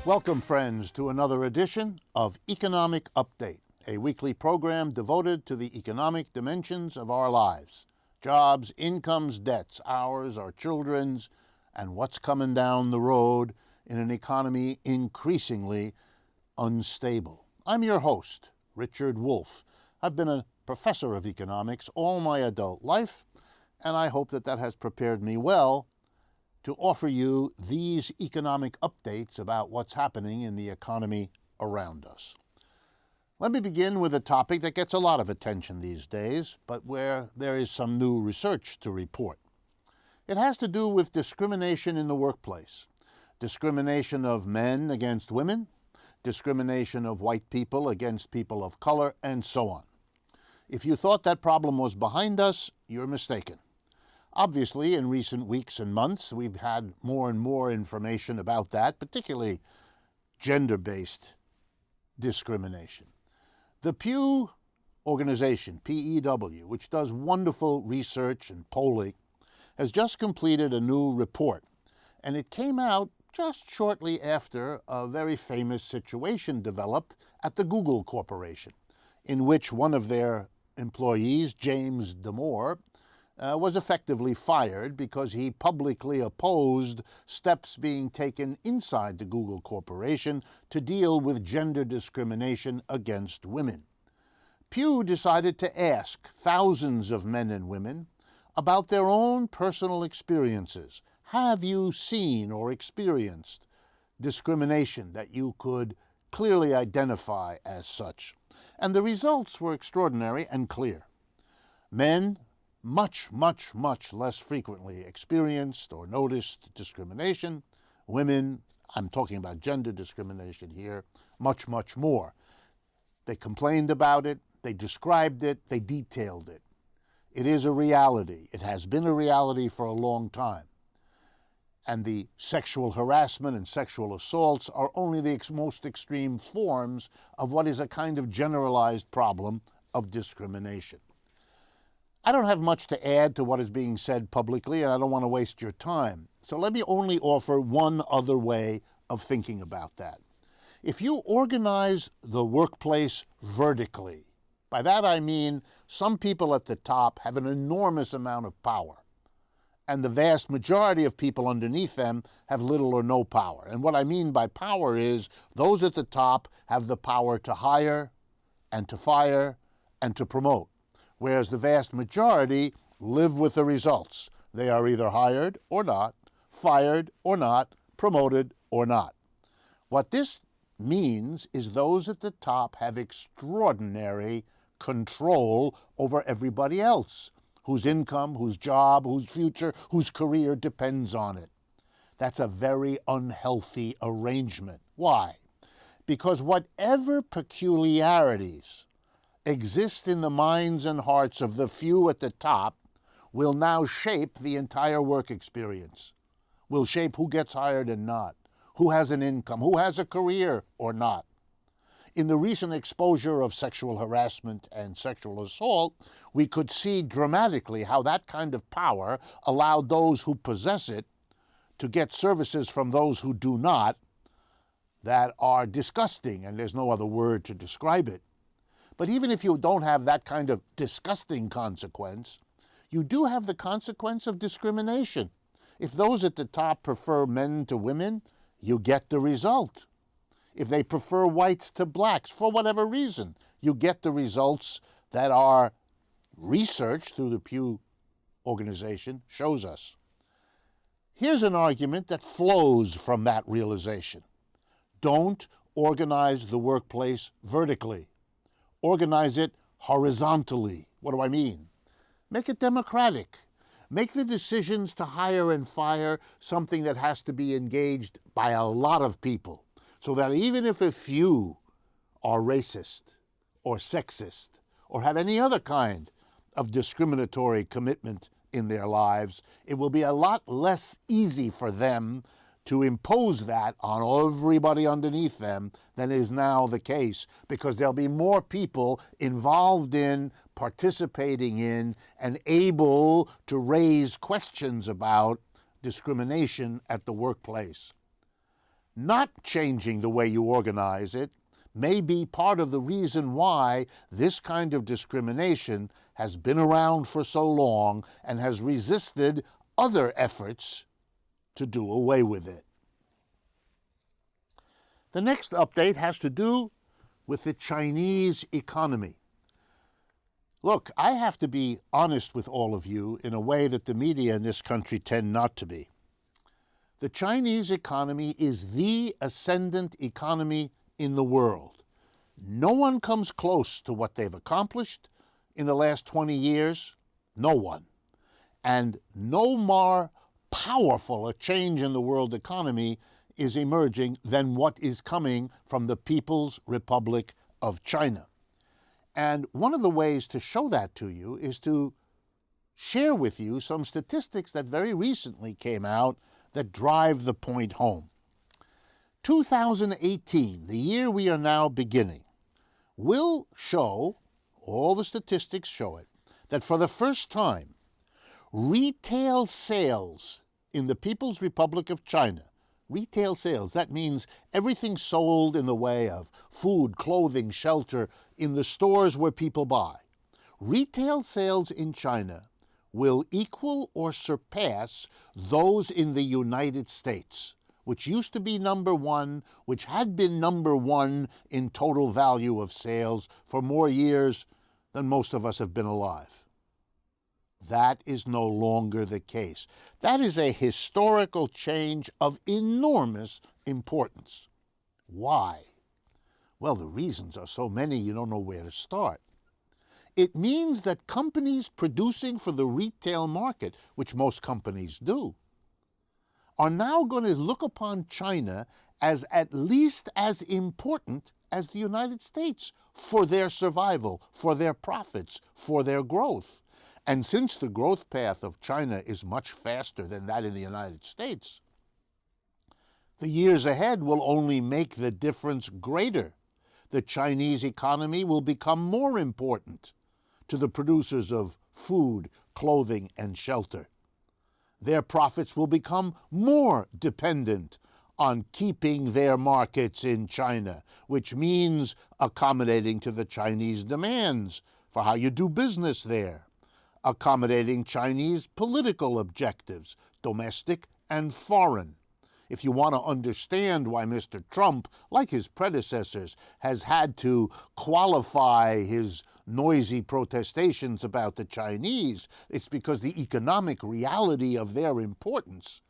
Welcome, friends, to another edition of Economic Update, a weekly program devoted to the economic dimensions of our lives. Jobs, incomes, debts, ours, our children's, and what's coming down the road in an economy increasingly unstable. I'm your host, Richard Wolff. I've been a professor of economics all my adult life, and I hope that has prepared me well to offer you these economic updates about what's happening in the economy around us. Let me begin with a topic that gets a lot of attention these days, but where there is some new research to report. It has to do with discrimination in the workplace. Discrimination of men against women, discrimination of white people against people of color, and so on. If you thought that problem was behind us, you're mistaken. Obviously, in recent weeks and months, we've had more and more information about that, particularly gender-based discrimination. The Pew organization, PEW, which does wonderful research and polling, has just completed a new report, and it came out just shortly after a very famous situation developed at the Google Corporation, in which one of their employees, James Damore, was effectively fired because he publicly opposed steps being taken inside the Google Corporation to deal with gender discrimination against women. Pew decided to ask thousands of men and women about their own personal experiences. Have you seen or experienced discrimination that you could clearly identify as such? And the results were extraordinary and clear. Men much less frequently experienced or noticed discrimination. Women, I'm talking about gender discrimination here, much more. They complained about it, they described it, they detailed it. It is a reality. It has been a reality for a long time. And the sexual harassment and sexual assaults are only the most extreme forms of what is a kind of generalized problem of discrimination. I don't have much to add to what is being said publicly, and I don't want to waste your time. So let me only offer one other way of thinking about that. If you organize the workplace vertically, by that I mean some people at the top have an enormous amount of power, and the vast majority of people underneath them have little or no power. And what I mean by power is those at the top have the power to hire and to fire and to promote, whereas the vast majority live with the results. They are either hired or not, fired or not, promoted or not. What this means is those at the top have extraordinary control over everybody else, whose income, whose job, whose future, whose career depends on it. That's a very unhealthy arrangement. Why? Because whatever peculiarities exist in the minds and hearts of the few at the top will now shape the entire work experience, will shape who gets hired and not, who has an income, who has a career or not. In the recent exposure of sexual harassment and sexual assault, we could see dramatically how that kind of power allowed those who possess it to get services from those who do not that are disgusting, and there's no other word to describe it. But even if you don't have that kind of disgusting consequence, you do have the consequence of discrimination. If those at the top prefer men to women, you get the result. If they prefer whites to blacks, for whatever reason, you get the results that our research through the Pew organization shows us. Here's an argument that flows from that realization. Don't organize the workplace vertically. Organize it horizontally. What do I mean? Make it democratic. Make the decisions to hire and fire something that has to be engaged by a lot of people, so that even if a few are racist or sexist or have any other kind of discriminatory commitment in their lives, it will be a lot less easy for them to impose that on everybody underneath them than is now the case, because there'll be more people involved in, participating in, and able to raise questions about discrimination at the workplace. Not changing the way you organize it may be part of the reason why this kind of discrimination has been around for so long and has resisted other efforts to do away with it. The next update has to do with the Chinese economy. Look, I have to be honest with all of you in a way that the media in this country tend not to be. The Chinese economy is the ascendant economy in the world. No one comes close to what they've accomplished in the last 20 years. No one. And no more powerful a change in the world economy is emerging than what is coming from the People's Republic of China. And one of the ways to show that to you is to share with you some statistics that very recently came out that drive the point home. 2018, the year we are now beginning, will show, all the statistics show it, that for the first time, retail sales in the People's Republic of China, retail sales, that means everything sold in the way of food, clothing, shelter, in the stores where people buy. Retail sales in China will equal or surpass those in the United States, which used to be number one, which had been number one in total value of sales for more years than most of us have been alive. That is no longer the case. That is a historical change of enormous importance. Why? Well, the reasons are so many you don't know where to start. It means that companies producing for the retail market, which most companies do, are now going to look upon China as at least as important as the United States for their survival, for their profits, for their growth. And since the growth path of China is much faster than that in the United States, the years ahead will only make the difference greater. The Chinese economy will become more important to the producers of food, clothing, and shelter. Their profits will become more dependent on keeping their markets in China, which means accommodating to the Chinese demands for how you do business there, accommodating Chinese political objectives, domestic and foreign. If you want to understand why Mr. Trump, like his predecessors, has had to qualify his noisy protestations about the Chinese, it's because the economic reality of their importance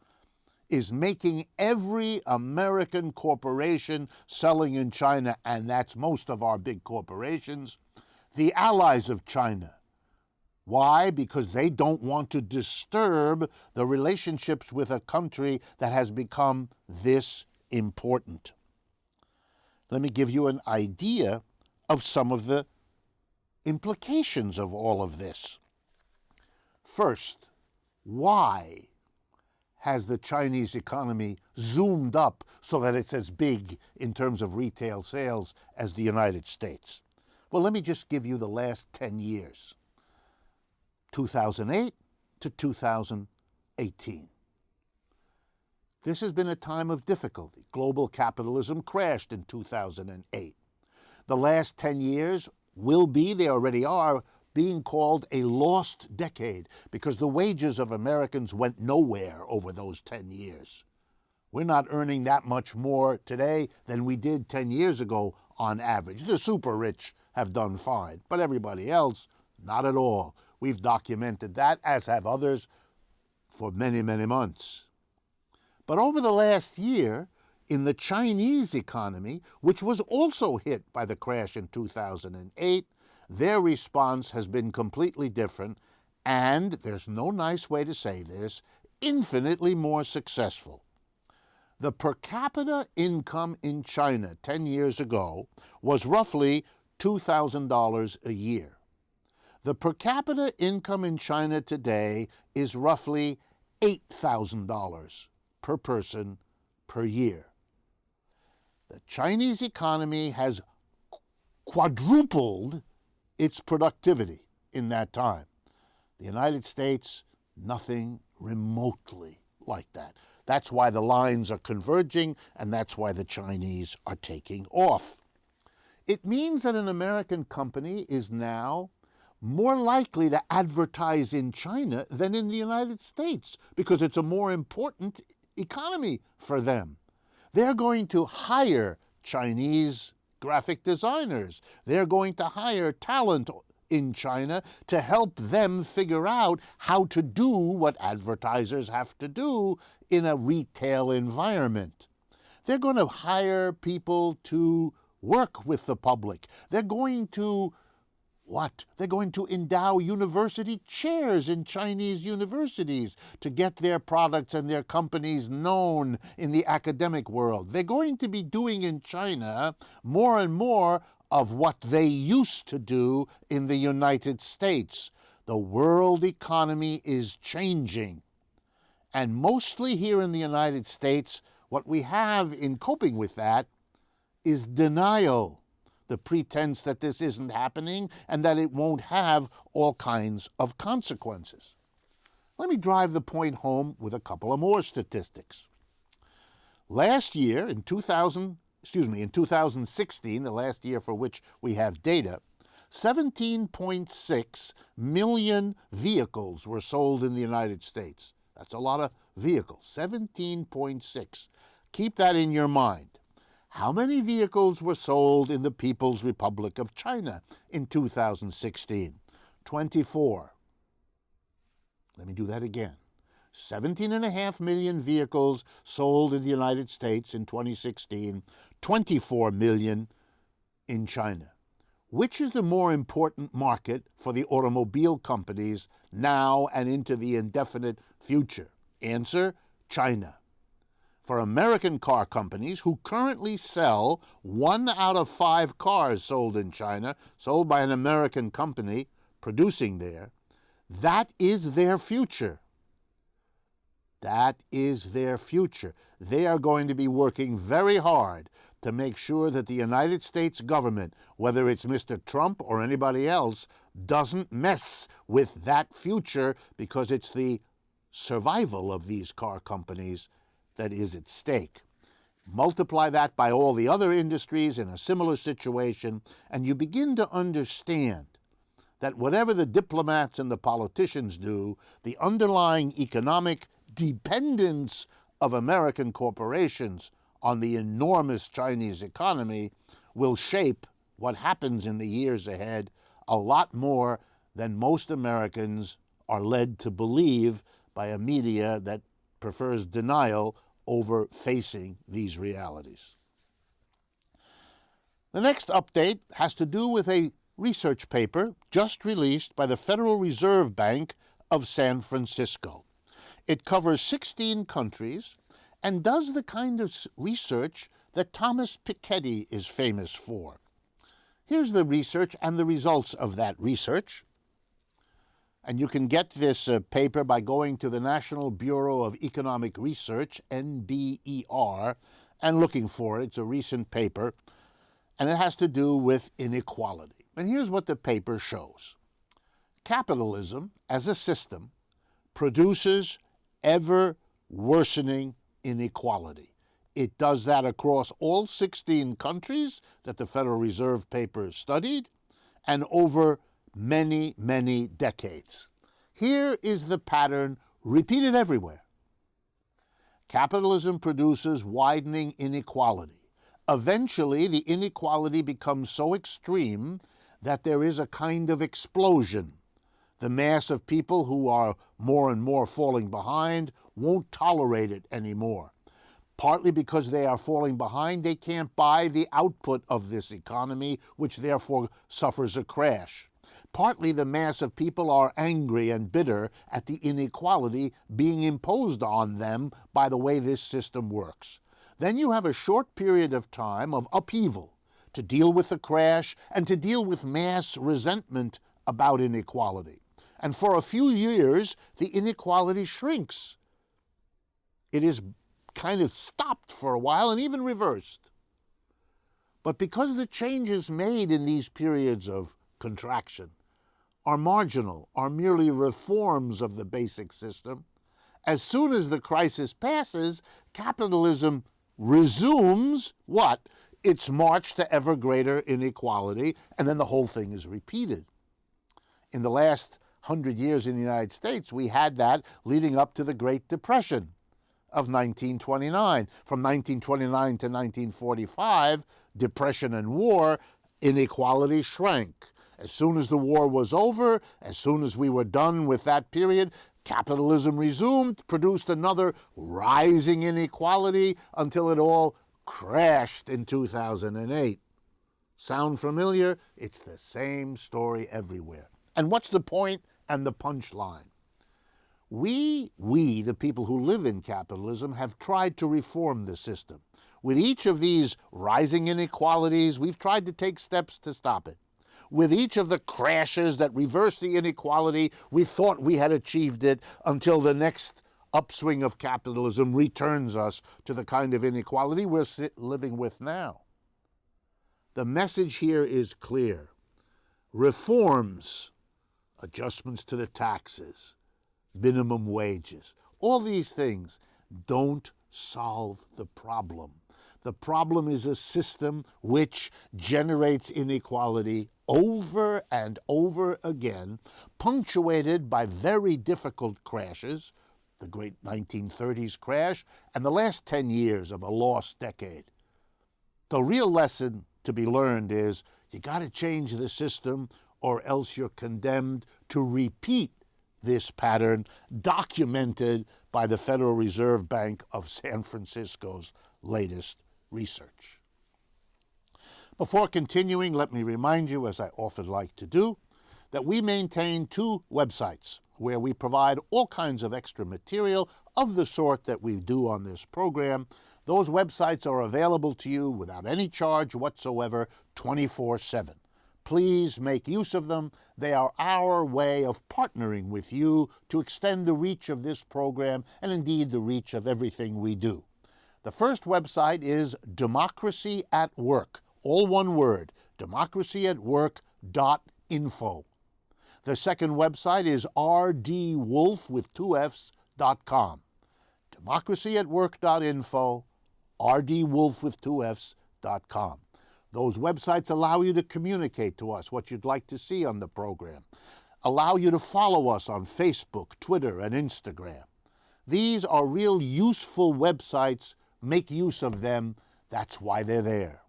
is making every American corporation selling in China, and that's most of our big corporations, the allies of China. Why? Because they don't want to disturb the relationships with a country that has become this important. Let me give you an idea of some of the implications of all of this. First, why has the Chinese economy zoomed up so that it's as big in terms of retail sales as the United States? Well, let me just give you the last 10 years. 2008 to 2018. This has been a time of difficulty. Global capitalism crashed in 2008. The last 10 years will be, they already are, being called a lost decade because the wages of Americans went nowhere over those 10 years. We're not earning that much more today than we did 10 years ago on average. The super rich have done fine, but everybody else, not at all. We've documented that, as have others, for many, many months. But over the last year, in the Chinese economy, which was also hit by the crash in 2008, their response has been completely different, and, there's no nice way to say this, infinitely more successful. The per capita income in China 10 years ago was roughly $2,000 a year. The per capita income in China today is roughly $8,000 per person per year. The Chinese economy has quadrupled its productivity in that time. The United States, nothing remotely like that. That's why the lines are converging, and that's why the Chinese are taking off. It means that an American company is now more likely to advertise in China than in the United States because it's a more important economy for them. They're going to hire Chinese graphic designers. They're going to hire talent in China to help them figure out how to do what advertisers have to do in a retail environment. They're going to hire people to work with the public. They're going to what? They're going to endow university chairs in Chinese universities to get their products and their companies known in the academic world. They're going to be doing in China more and more of what they used to do in the United States. The world economy is changing. And mostly here in the United States, what we have in coping with that is denial, the pretense that this isn't happening and that it won't have all kinds of consequences. Let me drive the point home with a couple of more statistics. Last year, in 2016, the last year for which we have data, 17.6 million vehicles were sold in the United States. That's a lot of vehicles, 17.6. Keep that in your mind. How many vehicles were sold in the People's Republic of China in 2016? 24. Let me do that again. 17.5 million vehicles sold in the United States in 2016, 24 million in China. Which is the more important market for the automobile companies now and into the indefinite future? Answer, China. For American car companies who currently sell 1 out of 5 cars sold in China, sold by an American company producing there, that is their future. That is their future. They are going to be working very hard to make sure that the United States government, whether it's Mr. Trump or anybody else, doesn't mess with that future because it's the survival of these car companies that is at stake. Multiply that by all the other industries in a similar situation, and you begin to understand that whatever the diplomats and the politicians do, the underlying economic dependence of American corporations on the enormous Chinese economy will shape what happens in the years ahead a lot more than most Americans are led to believe by a media that prefers denial over facing these realities. The next update has to do with a research paper just released by the Federal Reserve Bank of San Francisco. It covers 16 countries and does the kind of research that Thomas Piketty is famous for. Here's the research and the results of that research. And you can get this paper by going to the National Bureau of Economic Research, NBER, and looking for it. It's a recent paper, and it has to do with inequality. And here's what the paper shows. Capitalism, as a system, produces ever-worsening inequality. It does that across all 16 countries that the Federal Reserve paper studied, and over many, many decades. Here is the pattern repeated everywhere. Capitalism produces widening inequality. Eventually, the inequality becomes so extreme that there is a kind of explosion. The mass of people who are more and more falling behind won't tolerate it anymore. Partly because they are falling behind, they can't buy the output of this economy, which therefore suffers a crash. Partly the mass of people are angry and bitter at the inequality being imposed on them by the way this system works. Then you have a short period of time of upheaval to deal with the crash and to deal with mass resentment about inequality. And for a few years, the inequality shrinks. It is kind of stopped for a while and even reversed. But because the changes made in these periods of contraction are marginal, are merely reforms of the basic system, As soon as the crisis passes, capitalism resumes what? Its march to ever greater inequality, and then the whole thing is repeated. In the last 100 years in the United States, we had that leading up to the Great Depression of 1929. From 1929 to 1945, depression and war, inequality shrank. As soon as the war was over, as soon as we were done with that period, capitalism resumed, produced another rising inequality until it all crashed in 2008. Sound familiar? It's the same story everywhere. And what's the point and the punchline? We, the people who live in capitalism, have tried to reform the system. With each of these rising inequalities, we've tried to take steps to stop it. With each of the crashes that reversed the inequality, we thought we had achieved it until the next upswing of capitalism returns us to the kind of inequality we're living with now. The message here is clear. Reforms, adjustments to the taxes, minimum wages, all these things don't solve the problem. The problem is a system which generates inequality over and over again, punctuated by very difficult crashes, the great 1930s crash, and the last 10 years of a lost decade. The real lesson to be learned is you got to change the system or else you're condemned to repeat this pattern documented by the Federal Reserve Bank of San Francisco's latest research. Before continuing, let me remind you, as I often like to do, that we maintain 2 websites where we provide all kinds of extra material of the sort that we do on this program. Those websites are available to you without any charge whatsoever, 24/7. Please make use of them. They are our way of partnering with you to extend the reach of this program and indeed the reach of everything we do. The first website is Democracy at Work, all one word, democracyatwork.info. The second website is rdwolf with 2 Fs.com. Democracyatwork.info, rdwolf with 2 Fs.com. Those websites allow you to communicate to us what you'd like to see on the program, allow you to follow us on Facebook, Twitter, and Instagram. These are real useful websites. Make use of them. That's why they're there.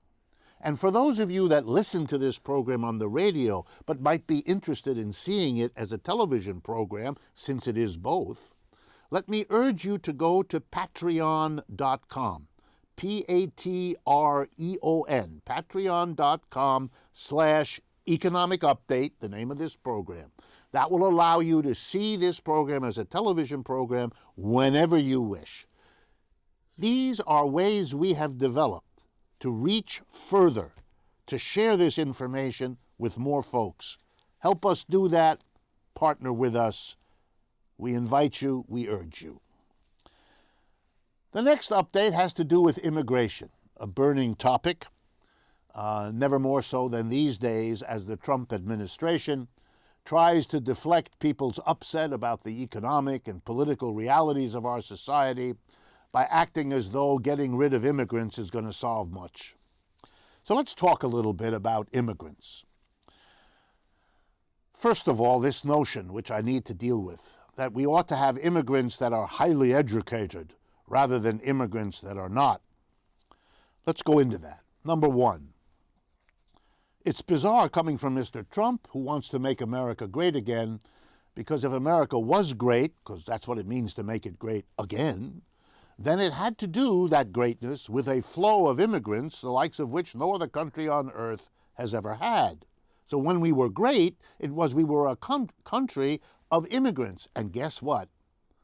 And for those of you that listen to this program on the radio but might be interested in seeing it as a television program, since it is both, let me urge you to go to patreon.com. Patreon, patreon.com/economic update, the name of this program. That will allow you to see this program as a television program whenever you wish. These are ways we have developed to reach further, to share this information with more folks. Help us do that. Partner with us. We invite you. We urge you. The next update has to do with immigration, a burning topic, never more so than these days as the Trump administration tries to deflect people's upset about the economic and political realities of our society by acting as though getting rid of immigrants is going to solve much. So let's talk a little bit about immigrants. First of all, this notion, which I need to deal with, that we ought to have immigrants that are highly educated rather than immigrants that are not. Let's go into that. Number one, it's bizarre coming from Mr. Trump, who wants to make America great again, because if America was great, because that's what it means to make it great again, then it had to do that greatness with a flow of immigrants, the likes of which no other country on earth has ever had. So when we were great, it was we were a country of immigrants. And guess what?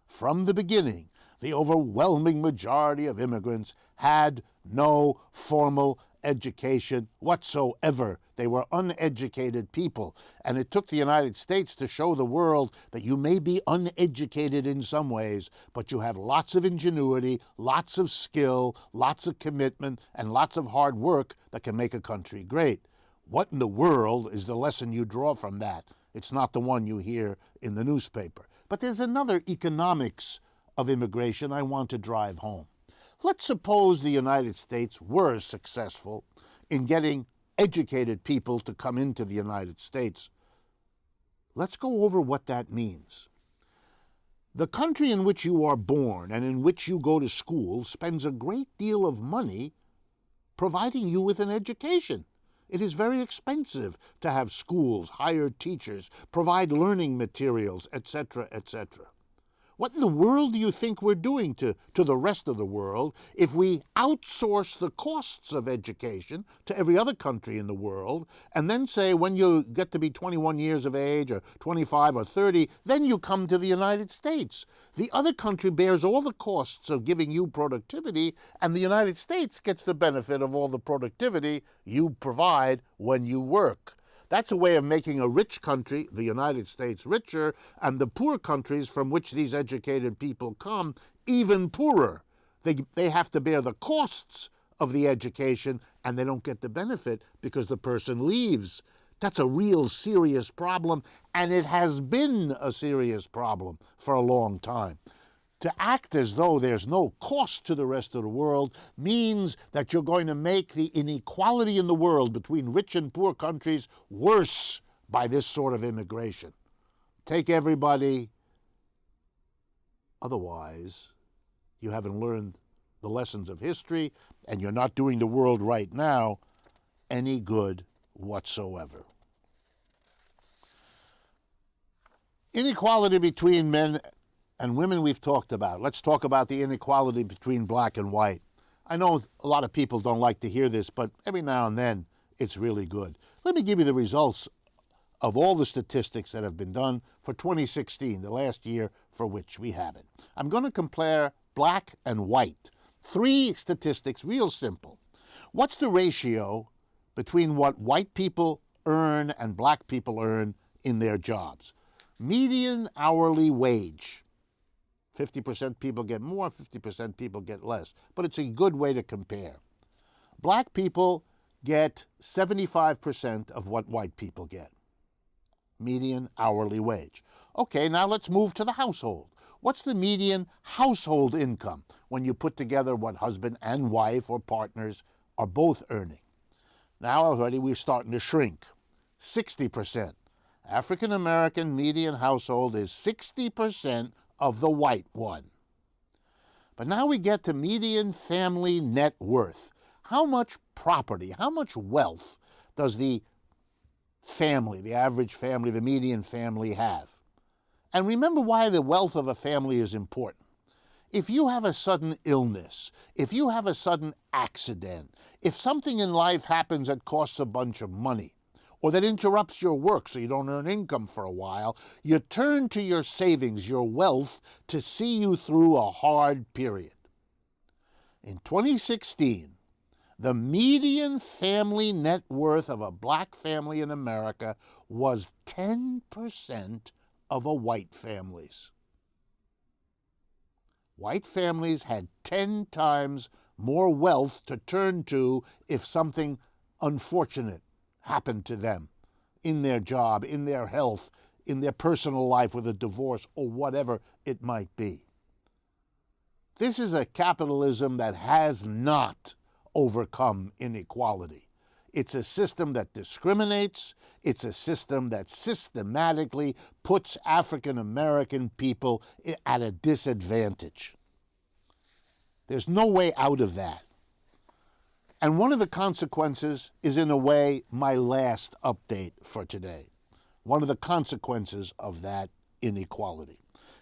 From the beginning, the overwhelming majority of immigrants had no formal education whatsoever. They were uneducated people. And it took the United States to show the world that you may be uneducated in some ways, but you have lots of ingenuity, lots of skill, lots of commitment, and lots of hard work that can make a country great. What in the world is the lesson you draw from that? It's not the one you hear in the newspaper. But there's another economics of immigration I want to drive home. Let's suppose the United States were successful in getting educated people to come into the United States. Let's go over what that means. The country in which you are born and in which you go to school spends a great deal of money providing you with an education. It is very expensive to have schools, hire teachers, provide learning materials, etc., etc. What in the world do you think we're doing to the rest of the world if we outsource the costs of education to every other country in the world and then say when you get to be 21 years of age or 25 or 30, then you come to the United States? The other country bears all the costs of giving you productivity, and the United States gets the benefit of all the productivity you provide when you work. That's a way of making a rich country, the United States, richer, and the poor countries from which these educated people come even poorer. They have to bear the costs of the education, and they don't get the benefit because the person leaves. That's a real serious problem, and it has been a serious problem for a long time. To act as though there's no cost to the rest of the world means that you're going to make the inequality in the world between rich and poor countries worse by this sort of immigration. Take everybody. Otherwise, you haven't learned the lessons of history, and you're not doing the world right now any good whatsoever. Inequality between men and women we've talked about. Let's talk about the inequality between black and white. I know a lot of people don't like to hear this, but every now and then it's really good. Let me give you the results of all the statistics that have been done for 2016, the last year for which we have it. I'm going to compare black and white. 3 statistics, real simple. What's the ratio between what white people earn and black people earn in their jobs? Median hourly wage. 50% people get more, 50% people get less. But it's a good way to compare. Black people get 75% of what white people get. Median hourly wage. Okay, now let's move to the household. What's the median household income when you put together what husband and wife or partners are both earning? Now already we're starting to shrink. 60%. African American median household is 60% of the white one. But now we get to median family net worth. How much property, how much wealth does the family, the average family, the median family have? And remember why the wealth of a family is important. If you have a sudden illness, if you have a sudden accident, if something in life happens that costs a bunch of money, or that interrupts your work so you don't earn income for a while, you turn to your savings, your wealth, to see you through a hard period. In 2016, the median family net worth of a black family in America was 10% of a white family's. White families had 10 times more wealth to turn to if something unfortunate happened to them in their job, in their health, in their personal life with a divorce or whatever it might be. This is a capitalism that has not overcome inequality. It's a system that discriminates. It's a system that systematically puts African American people at a disadvantage. There's no way out of that. And one of the consequences is, in a way, my last update for today. One of the consequences of that inequality.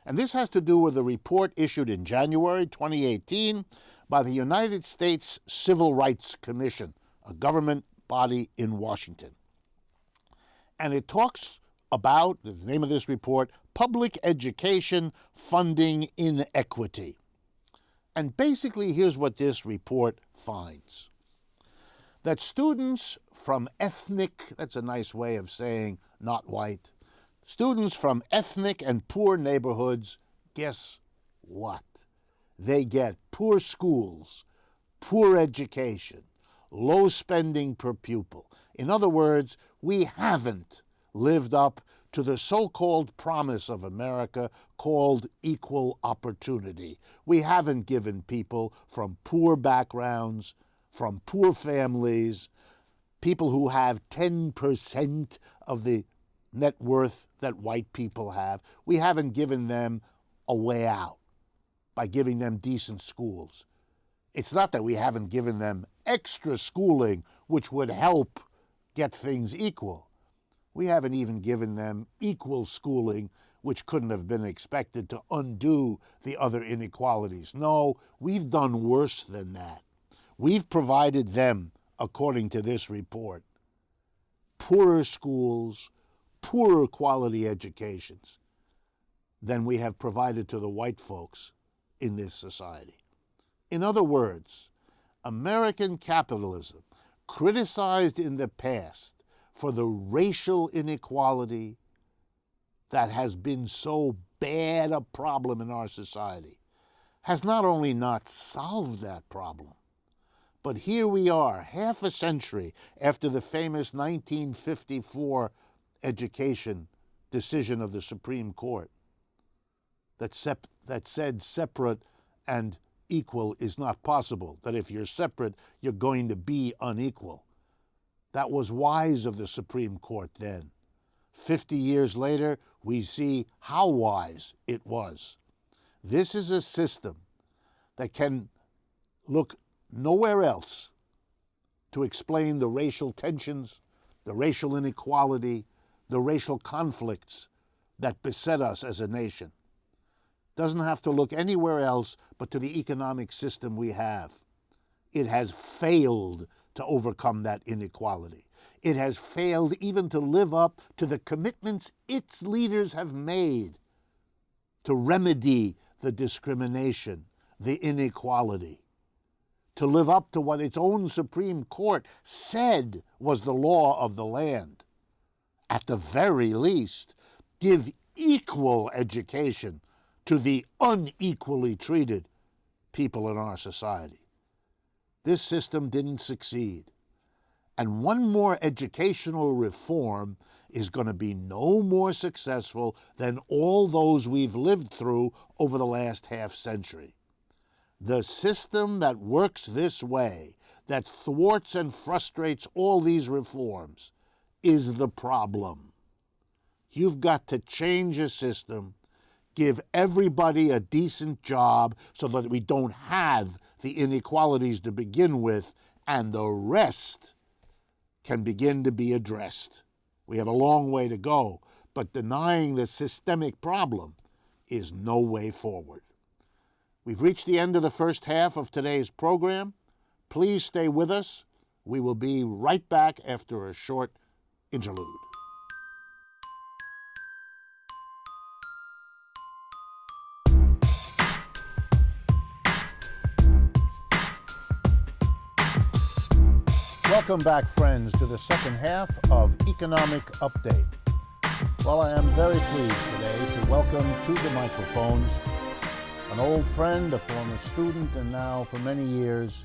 And this has to do with a report issued in January 2018 by the United States Civil Rights Commission, a government body in Washington. And it talks about, the name of this report, public education funding inequity. And basically, here's what this report finds. That students from ethnic, that's a nice way of saying not white, students from ethnic and poor neighborhoods, guess what? They get poor schools, poor education, low spending per pupil. In other words, we haven't lived up to the so-called promise of America called equal opportunity. We haven't given people from poor backgrounds, from poor families, people who have 10% of the net worth that white people have, we haven't given them a way out by giving them decent schools. It's not that we haven't given them extra schooling, which would help get things equal. We haven't even given them equal schooling, which couldn't have been expected to undo the other inequalities. No, we've done worse than that. We've provided them, according to this report, poorer schools, poorer quality educations than we have provided to the white folks in this society. In other words, American capitalism, criticized in the past for the racial inequality that has been so bad a problem in our society, has not only not solved that problem, but here we are, half a century after the famous 1954 education decision of the Supreme Court that said separate and equal is not possible, that if you're separate, you're going to be unequal. That was wise of the Supreme Court then. 50 years later, we see how wise it was. This is a system that can look nowhere else to explain the racial tensions, the racial inequality, the racial conflicts that beset us as a nation. Doesn't have to look anywhere else but to the economic system we have. It has failed to overcome that inequality. It has failed even to live up to the commitments its leaders have made to remedy the discrimination, the inequality, to live up to what its own Supreme Court said was the law of the land. At the very least, give equal education to the unequally treated people in our society. This system didn't succeed. And one more educational reform is going to be no more successful than all those we've lived through over the last half century. The system that works this way, that thwarts and frustrates all these reforms, is the problem. You've got to change a system, give everybody a decent job so that we don't have the inequalities to begin with, and the rest can begin to be addressed. We have a long way to go, but denying the systemic problem is no way forward. We've reached the end of the first half of today's program. Please stay with us. We will be right back after a short interlude. Welcome back, friends, to the second half of Economic Update. Well, I am very pleased today to welcome to the microphones an old friend, a former student, and now for many years